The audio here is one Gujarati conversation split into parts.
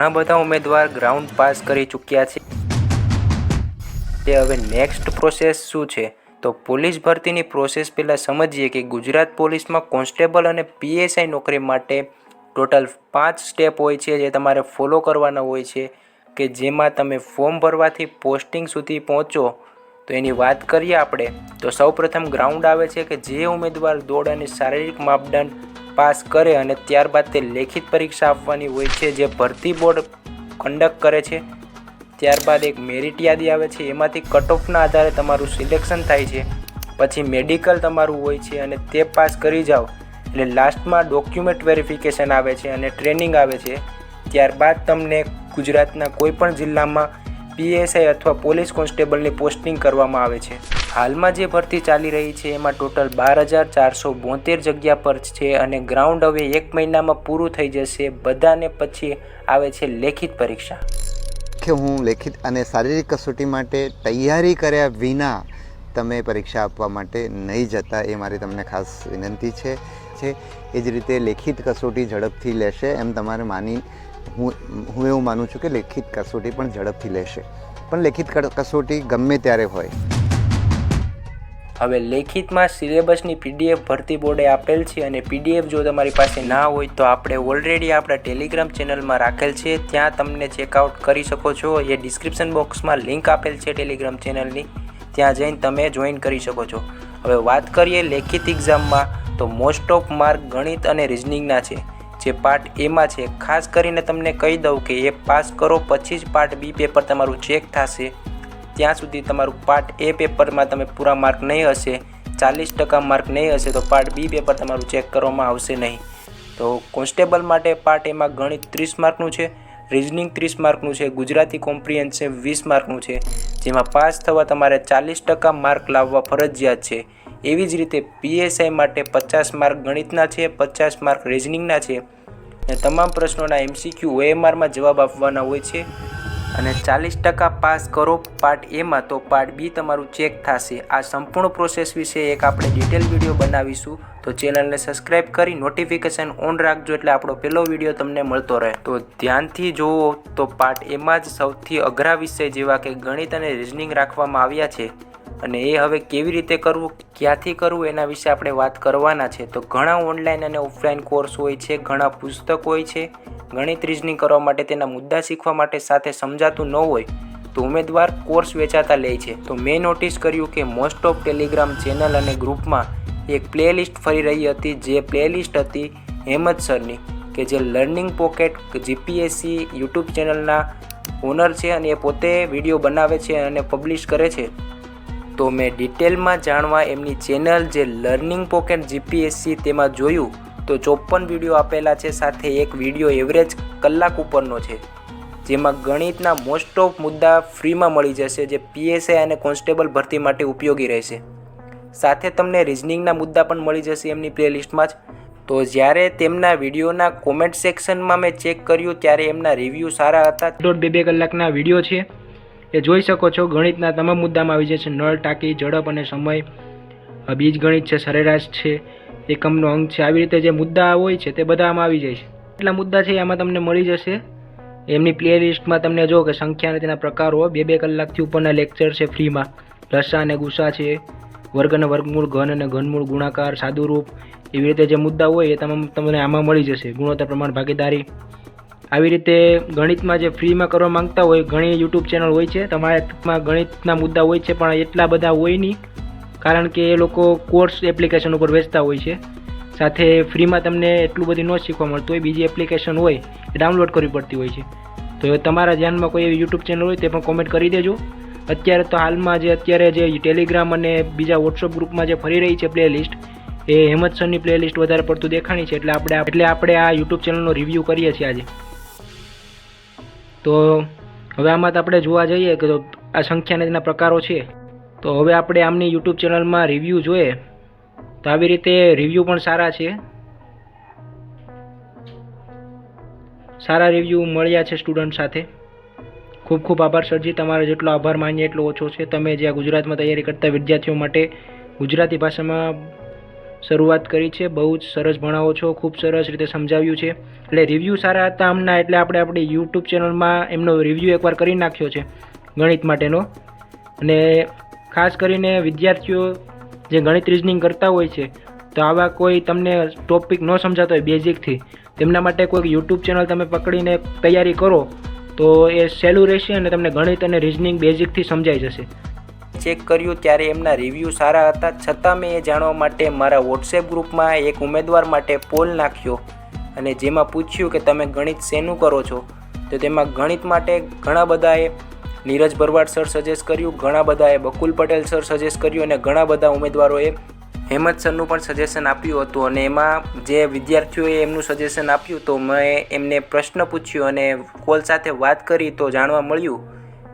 ઘણા બધા ઉમેદવાર ગ્રાઉન્ડ પાસ કરી ચૂક્યા છે। તે હવે નેક્સ્ટ પ્રોસેસ શું છે? તો પોલીસ ભરતીની પ્રોસેસ પહેલાં સમજીએ કે ગુજરાત પોલીસમાં કોન્સ્ટેબલ અને પીએસઆઈ નોકરી માટે ટોટલ 5 સ્ટેપ હોય છે જે તમારે ફોલો કરવાના હોય છે કે જેમાં તમે ફોર્મ ભરવાથી પોસ્ટિંગ સુધી પહોંચો। તો એની વાત કરીએ આપણે તો સૌપ્રથમ ગ્રાઉન્ડ આવે છે કે જે ઉમેદવાર દોડ અને શારીરિક માપદંડ પાસ કરે અને ત્યારબાદ તે લેખિત પરીક્ષા આપવાની હોય છે જે ભરતી બોર્ડ કન્ડક્ટ કરે છે। ત્યારબાદ એક મેરિટ યાદી આવે છે, એમાંથી કટ ઓફના આધારે તમારું સિલેક્શન થાય છે। પછી મેડિકલ તમારું હોય છે અને તે પાસ કરી જાઓ એટલે લાસ્ટમાં ડોક્યુમેન્ટ વેરિફિકેશન આવે છે અને ટ્રેનિંગ આવે છે। ત્યારબાદ તમને ગુજરાતના કોઈપણ જિલ્લામાં પીએસઆઈ અથવા પોલીસ કોન્સ્ટેબલની પોસ્ટિંગ કરવામાં આવે છે। હાલમાં જે ભરતી ચાલી રહી છે એમાં ટોટલ 12,472 જગ્યા પર છે અને ગ્રાઉન્ડ હવે 1 મહિનામાં પૂરું થઈ જશે બધાને। પછી આવે છે લેખિત પરીક્ષા કે હું લેખિત અને શારીરિક કસોટી માટે તૈયારી કર્યા વિના તમે પરીક્ષા આપવા માટે નહીં જતા એ મારી તમને ખાસ વિનંતી છે। એ જ રીતે લેખિત કસોટી ઝડપથી લેશે એમ તમારે હું એવું માનું છું કે લેખિત કસોટી પણ ઝડપથી લેશે, પણ લેખિત કસોટી ગમે ત્યારે હોય। હવે લેખિતમાં સિલેબસની પીડીએફ ભરતી બોર્ડે આપેલ છે અને પીડીએફ જો તમારી પાસે ના હોય તો આપણે ઓલરેડી આપણા ટેલિગ્રામ ચેનલમાં રાખેલ છે, ત્યાં તમને ચેકઆઉટ કરી શકો છો। એ ડિસ્ક્રિપ્શન બોક્સમાં લિંક આપેલ છે ટેલિગ્રામ ચેનલની, ત્યાં જઈને તમે જોઈન કરી શકો છો। હવે વાત કરીએ લેખિત એક્ઝામમાં તો મોસ્ટ ઓફ માર્ક ગણિત અને રિઝનિંગના છે જે પાર્ટ એમાં છે। ખાસ કરીને તમને કહી દઉં કે એ પાસ કરો પછી જ પાર્ટ બી પેપર તમારું ચેક થશે। ત્યાં સુધી તમારું પાર્ટ એ પેપરમાં તમે પૂરા માર્ક નહીં હશે, 40% માર્ક નહીં હશે તો પાર્ટ બી પેપર તમારું ચેક કરવામાં આવશે નહીં। તો કોન્સ્ટેબલ માટે પાર્ટ એમાં ગણિત 30 માર્કનું છે, રિઝનિંગ 30 માર્કનું છે, ગુજરાતી કોમ્પ્રિહેન્સિવ 20 માર્કનું છે, જેમાં પાસ થવા તમારે 40% માર્ક લાવવા ફરજિયાત છે। એવી જ રીતે પીએસઆઈ માટે 50 માર્ક ગણિતના છે, 50 માર્ક રિઝનિંગના છે અને તમામ પ્રશ્નોના એમસીક્યુ ઓએમઆરમાં જવાબ આપવાના હોય છે અને 40% પાસ કરો પાર્ટ એમાં તો પાર્ટ બી તમારું ચેક થશે। આ સંપૂર્ણ પ્રોસેસ વિશે એક આપણે ડિટેલ વિડીયો બનાવીશું, તો ચેનલને સબસ્ક્રાઈબ કરી નોટિફિકેશન ઓન રાખજો એટલે આપણો પહેલો વિડીયો તમને મળતો રહે। તો ધ્યાનથી જુઓ તો પાર્ટ એમાં જ સૌથી અઘરા વિષય જેવા કે ગણિત અને રિઝનિંગ રાખવામાં આવ્યા છે અને એ હવે કેવી રીતે કરવું, ક્યાંથી કરવું એના વિશે આપણે વાત કરવાના છે। તો ઘણા ઓનલાઈન અને ઓફલાઈન કોર્સ હોય છે, ઘણા પુસ્તક હોય છે। ગણિત રિઝનિંગ કરવા માટે તેના મુદ્દા શીખવા માટે સાથે સમજાતું ન હોય તો ઉમેદવાર કોર્સ વેચાતા લે છે। તો મેં નોટિસ કર્યું કે મોસ્ટ ઓફ ટેલિગ્રામ ચેનલ અને ગ્રુપમાં એક પ્લેલિસ્ટ ફરી રહી હતી, જે પ્લેલિસ્ટ હતી હેમંત સરની કે જે લર્નિંગ પોકેટ જીપીએસસી યુટ્યુબ ચેનલના ઓનર છે અને એ પોતે વિડીયો બનાવે છે અને પબ્લિશ કરે છે। તો મેં ડિટેલમાં જાણવા એમની ચેનલ જે લર્નિંગ પોકેટ જીપીએસસી તેમાં જોયું તો 54 વિડીયો આપેલા છે, સાથે એક વિડીયો એવરેજ કલાક ઉપરનો છે જેમાં ગણિતના મોસ્ટ ઓફ મુદ્દા ફ્રીમાં મળી જશે જે પીએસઆઈ અને કોન્સ્ટેબલ ભરતી માટે ઉપયોગી રહેશે। સાથે તમને રિઝનિંગના મુદ્દા પણ મળી જશે એમની પ્લેલિસ્ટમાં જ। તો જ્યારે તેમના વિડીયોના કોમેન્ટ સેક્શનમાં મેં ચેક કર્યું ત્યારે એમના રિવ્યૂ સારા હતા। 2.5 કલાકના વિડીયો છે એ જોઈ શકો છો। ગણિતના તમામ મુદ્દામાં આવી જશે, નળ, ટાંકી, ઝડપ અને સમય, બીજ ગણિત છે, સરેરાશ છે, એકમનો અંક છે, આવી રીતે જે મુદ્દા હોય છે તે બધા આમાં આવી જાય છે। એટલા મુદ્દા છે આમાં તમને મળી જશે એમની પ્લેલિસ્ટમાં। તમને જો કે સંખ્યા અને તેના પ્રકારો 2-2 કલાકથી ઉપરના લેક્ચર છે ફ્રીમાં, લસા અને ગુસા છે, વર્ગ અને વર્ગમૂળ, ઘન અને ઘનમૂળ, ગુણાકાર, સાદુરૂપ, એવી રીતે જે મુદ્દા હોય એ તમામ તમને આમાં મળી જશે। ગુણોત્તર, પ્રમાણ, ભાગીદારી, આવી રીતે ગણિતમાં જે ફ્રીમાં કરવા માંગતા હોય ઘણી યુટ્યુબ ચેનલ હોય છે, તમારામાં ગણિતના મુદ્દા હોય છે પણ એટલા બધા હોય નહીં કારણ કે એ લોકો કોર્સ એપ્લિકેશન ઉપર વેચતા હોય છે। સાથે ફ્રીમાં તમને એટલું બધું ન શીખવા મળતું હોય, બીજી એપ્લિકેશન હોય એ ડાઉનલોડ કરવી પડતી હોય છે। તો તમારા ધ્યાનમાં કોઈ એવી યુટ્યુબ ચેનલ હોય તે પણ કોમેન્ટ કરી દેજો। અત્યારે તો હાલમાં અત્યારે જે ટેલિગ્રામ અને બીજા વોટ્સઅપ ગ્રુપમાં જે ફરી રહી છે પ્લેલિસ્ટ એ હેમંત સરની પ્લેલિસ્ટ વધારે પડતું દેખાણી છે એટલે આપણે આ યુટ્યુબ ચેનલનો રિવ્યૂ કરીએ છીએ આજે। તો હવે આમાં આપણે જોવા જઈએ કે આ સંખ્યાના તેના પ્રકારો છે, તો હવે આપણે આમની યુટ્યુબ ચેનલમાં રિવ્યૂ જોઈએ તો આવી રીતે રિવ્યૂ પણ સારા છે, સારા રિવ્યૂ મળ્યા છે સ્ટુડન્ટ સાથે। ખૂબ ખૂબ આભાર સરજી, તમારો જેટલો આભાર માનીએ એટલો ઓછો છે। તમે જે ગુજરાતમાં તૈયારી કરતા વિદ્યાર્થીઓ માટે ગુજરાતી ભાષામાં શરૂઆત કરી છે. બહુ જ સરસ ભણાવો છો, ખૂબ સરસ રીતે સમજાવ્યું છે. એટલે રિવ્યૂ સારા હતા આમના, એટલે આપણે આપણી યુટ્યુબ ચેનલમાં એમનો રિવ્યૂ એકવાર કરી નાખ્યો છે ગણિત માટેનો. અને ખાસ કરીને વિદ્યાર્થીઓ જે ગણિત રિઝનિંગ કરતા હોય છે, તો આવા કોઈ તમને ટોપિક ન સમજાતો હોય બેઝિકથી, તેમના માટે કોઈ યુટ્યુબ ચેનલ તમે પકડીને તૈયારી કરો તો એ સહેલું રહેશે અને તમને ગણિત અને રિઝનિંગ બેઝિકથી સમજાઈ જશે. ચેક કર્યું ત્યારે એમના રિવ્યૂ સારા હતા, છતાં મેં એ જાણવા માટે મારા વોટ્સએપ ગ્રુપમાં એક ઉમેદવાર માટે પોલ નાખ્યો અને જેમાં પૂછ્યું કે તમે ગણિત શેનું કરો છો. તો તેમાં ગણિત માટે ઘણા બધાએ નીરજ ભરવાડ સર સજેસ્ટ કર્યું, ઘણા બધાએ બકુલ પટેલ સર સજેસ્ટ કર્યું અને ઘણા બધા ઉમેદવારોએ હેમંત સરનું પણ સજેશન આપ્યું હતું. અને એમાં જે વિદ્યાર્થીઓએ એમનું સજેશન આપ્યું તો મેં એમને પ્રશ્ન પૂછ્યો અને કોલ સાથે વાત કરી તો જાણવા મળ્યું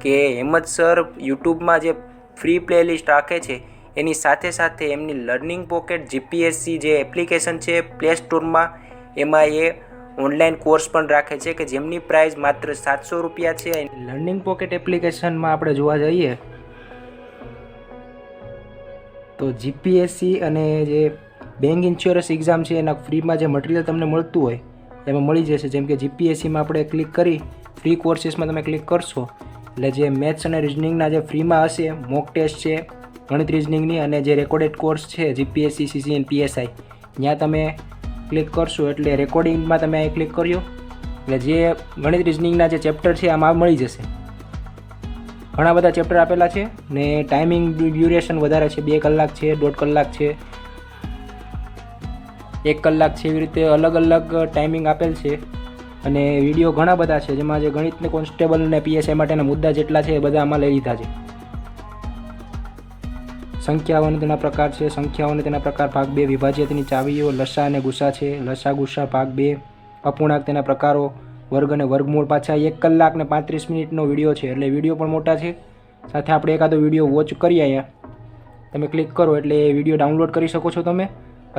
કે હેમંત સર યુટ્યુબમાં જે ફ્રી પ્લેલિસ્ટ રાખે છે એની સાથે સાથે એમની લર્નિંગ પોકેટ જીપીએસસી જે એપ્લિકેશન છે પ્લે સ્ટોરમાં, એમાં એ ઓનલાઈન કોર્સ પણ રાખે છે કે જેમની પ્રાઇસ માત્ર 700 રૂપિયા છે. લર્નિંગ પોકેટ એપ્લિકેશનમાં આપણે જોવા જઈએ તો જીપીએસસી અને જે બેંક ઇન્સ્યોરન્સ એક્ઝામ છે એના ફ્રીમાં જે મટીરિયલ તમને મળતું હોય એમાં મળી જશે. જેમ કે જીપીએસસીમાં આપણે ક્લિક કરી ફ્રી કોર્સીસમાં તમે ક્લિક કરશો એટલે જે મેથ્સ અને રિઝનિંગના જે ફ્રીમાં હશે, મોક ટેસ્ટ છે ગણિત રિઝનિંગની અને જે રેકોર્ડેડ કોર્સ છે જીપીએસસી, સીસીએન, પીએસઆઈ, ત્યાં તમે ક્લિક કરશો એટલે રેકોર્ડિંગમાં તમે અહીં ક્લિક કર્યો એટલે જે ગણિત રિઝનિંગના જે ચેપ્ટર છે આમાં મળી જશે. ઘણા બધા ચેપ્ટર આપેલા છે ને ટાઈમિંગ ડ્યુરેશન વધારે છે, 2 કલાક છે, 1.5 કલાક છે, 1 કલાક છે, એવી રીતે અલગ અલગ ટાઈમિંગ આપેલ છે. અને વિડીયો ઘણા બધા છે જેમાં જે ગણિતને કોન્સ્ટેબલ અને પીએસઆઈ માટેના મુદ્દા જેટલા છે એ બધા આમાં લઈ લીધા છે. સંખ્યાઓ અને તેના પ્રકાર છે, સંખ્યાઓ અને તેના પ્રકાર ભાગ 2, વિભાજ્યની ચાવીઓ, લસા અને ગુસા છે, લસા ગુસા ભાગ 2, અપૂર્ણાંક તેના પ્રકારો, વર્ગ અને વર્ગમૂળ. પાછા 1 કલાક ને 35 મિનિટનો વિડીયો છે એટલે વિડીયો પણ મોટા છે. સાથે આપણે એકાદો વિડીયો વોચ કરીએ, અહીંયા તમે ક્લિક કરો એટલે એ વિડીયો ડાઉનલોડ કરી શકો છો તમે,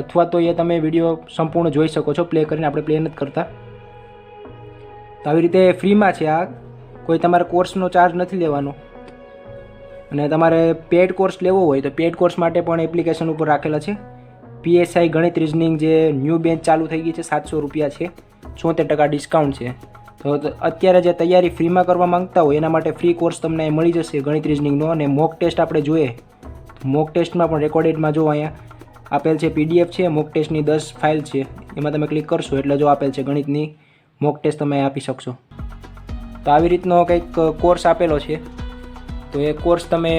અથવા તો એ તમે વિડીયો સંપૂર્ણ જોઈ શકો છો પ્લે કરીને. આપણે પ્લે નથી કરતા. તો આવી રીતે ફ્રીમાં છે આ, કોઈ તમારે કોર્સનો ચાર્જ નથી લેવાનો. અને તમારે પેડ કોર્સ લેવો હોય તો પેડ કોર્સ માટે પણ એપ્લિકેશન ઉપર રાખેલા છે. પીએસઆઈ ગણિત રિઝનિંગ જે ન્યૂ બેચ ચાલુ થઈ ગઈ છે, 700 રૂપિયા છે, 74% ડિસ્કાઉન્ટ છે. તો અત્યારે જે તૈયારી ફ્રીમાં કરવા માંગતા હોય એના માટે ફ્રી કોર્સ તમને મળી જશે ગણિત રિઝનિંગનો. અને મોક ટેસ્ટ આપણે જોઈએ, મોક ટેસ્ટમાં પણ રેકોર્ડેડમાં જો અહીંયા આપેલ છે પીડીએફ છે, મોક ટેસ્ટની 10 ફાઇલ છે, એમાં તમે ક્લિક કરશો એટલે જો આપેલ છે ગણિતની મોક ટેસ્ટ તમે આપી શકશો. તો આવી રીતનો કંઈક કોર્સ આપેલો છે, તો એ કોર્સ તમે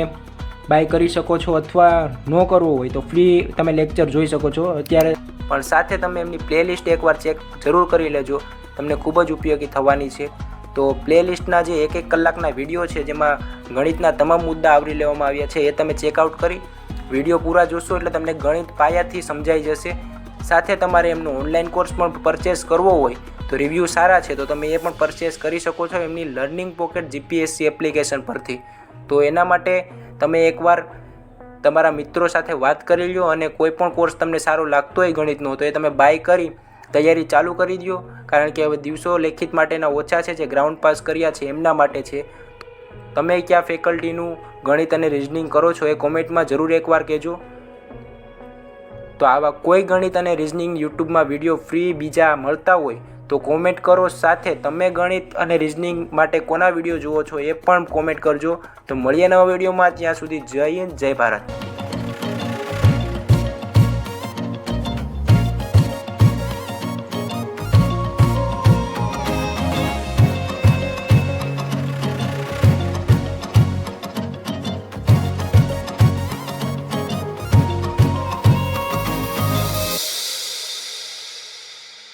બાય કરી શકો છો, અથવા ન કરવો હોય તો ફ્રી તમે લેક્ચર જોઈ શકો છો અત્યારે. પણ સાથે તમે એમની પ્લેલિસ્ટ એકવાર ચેક જરૂર કરી લેજો, તમને ખૂબ જ ઉપયોગી થવાની છે. તો પ્લેલિસ્ટના જે 1-1 કલાકના વિડીયો છે જેમાં ગણિતના તમામ મુદ્દા આવરી લેવામાં આવ્યા છે એ તમે ચેકઆઉટ કરી વિડીયો પૂરા જોશો એટલે તમને ગણિત પાયાથી સમજાઈ જશે. સાથે તમારે એમનો ઓનલાઈન કોર્સ પણ પરચેસ કરવો હોય તો રિવ્યૂ સારા છે તો તમે એ પણ પરચેસ કરી શકો છો એમની લર્નિંગ પોકેટ જીપીએસસી એપ્લિકેશન પરથી. તો એના માટે તમે એકવાર તમારા મિત્રો સાથે વાત કરી લો અને કોઈ પણ કોર્સ તમને સારો લાગતો હોય ગણિતનો તો એ તમે બાય કરી તૈયારી ચાલુ કરી દો. કારણ કે હવે દિવસો લેખિત માટેના ઓછા છે, જે ગ્રાઉન્ડ પાસ કર્યા છે એમના માટે છે. તમે કયા ફેકલ્ટીનું ગણિત અને રિઝનિંગ કરો છો એ કોમેન્ટમાં જરૂર એકવાર કહેજો. તો આવા કોઈ ગણિત અને રિઝનિંગ યુટ્યુબમાં વિડીયો ફ્રી બીજા મળતા હોય તો કોમેન્ટ કરો. સાથે તમે ગણિત અને રિઝનિંગ માટે કોના વિડીયો જુઓ છો એ પણ કોમેન્ટ કરજો. તો મળીએ નવા વિડીયોમાં, ત્યાં સુધી જય હિન્દ, જય ભારત.